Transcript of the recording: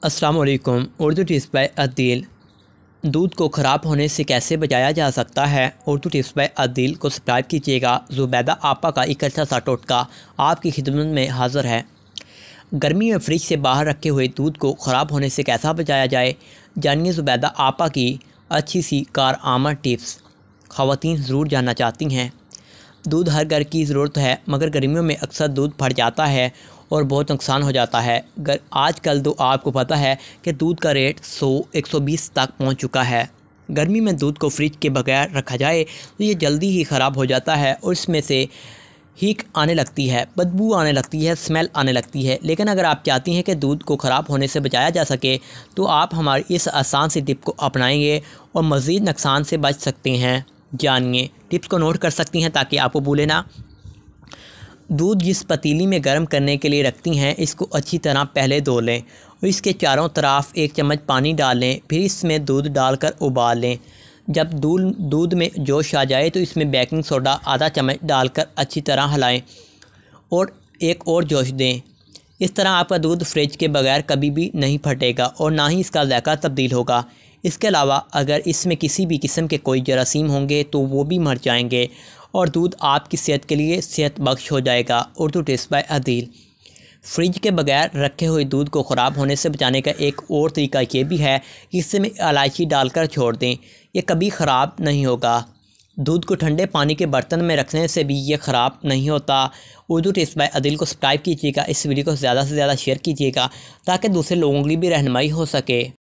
अस्सलाम वालेकुम। Urdu tips by Adeel. दूध को ख़राब होने से कैसे बचाया जा सकता है। उर्दू टिप्स बाय अदील को सब्सक्राइब कीजिएगा। ज़ुबैदा आपा का एक अच्छा सा टोटका आपकी खिदमत में हाज़िर है। गर्मी में फ्रिज से बाहर रखे हुए दूध को ख़राब होने से कैसा बचाया जाए, जानिए ज़ुबैदा आपा की अच्छी सी कारआमद टिप्स। ख़वातीन ज़रूर जानना चाहती हैं। दूध हर घर की ज़रूरत है, मगर गर्मियों में अक्सर दूध फट जाता है और बहुत नुकसान हो जाता है। आजकल तो आपको पता है कि दूध का रेट 100-120 तक पहुंच चुका है। गर्मी में दूध को फ्रिज के बगैर रखा जाए तो ये जल्दी ही ख़राब हो जाता है और इसमें से हीक आने लगती है, बदबू आने लगती है, स्मेल आने लगती है। लेकिन अगर आप चाहती हैं कि दूध को ख़राब होने से बचाया जा सके तो आप हमारी इस आसान सी टिप को अपनाएंगे और मज़ीद नुकसान से बच सकते हैं। जानिए, टिप्स को नोट कर सकती हैं ताकि आपको भूले ना। दूध जिस पतीली में गर्म करने के लिए रखती हैं, इसको अच्छी तरह पहले धो लें और इसके चारों तरफ 1 चम्मच पानी डाल लें। फिर इसमें दूध डालकर उबाल लें। जब दूध में जोश आ जाए तो इसमें बेकिंग सोडा आधा चम्मच डालकर अच्छी तरह हिलाएं और एक और जोश दें। इस तरह आपका दूध फ्रिज के बगैर कभी भी नहीं फटेगा और ना ही इसका जायका तब्दील होगा। इसके अलावा अगर इसमें किसी भी किस्म के कोई जरासीम होंगे तो वो भी मर जाएंगे और दूध आपकी सेहत के लिए सेहत बख्श हो जाएगा। Urdu tips by Adeel. Fridge के बगैर रखे हुए दूध को ख़राब होने से बचाने का एक और तरीका ये भी है कि इसमें इलायची डालकर छोड़ दें, ये कभी ख़राब नहीं होगा। दूध को ठंडे पानी के बर्तन में रखने से भी ये ख़राब नहीं होता। उर्दू टिप्स बाय अदील को सब्सक्राइब कीजिएगा। इस वीडियो को ज़्यादा से ज़्यादा शेयर कीजिएगा ताकि दूसरे लोगों की भी रहनुमाई हो सके।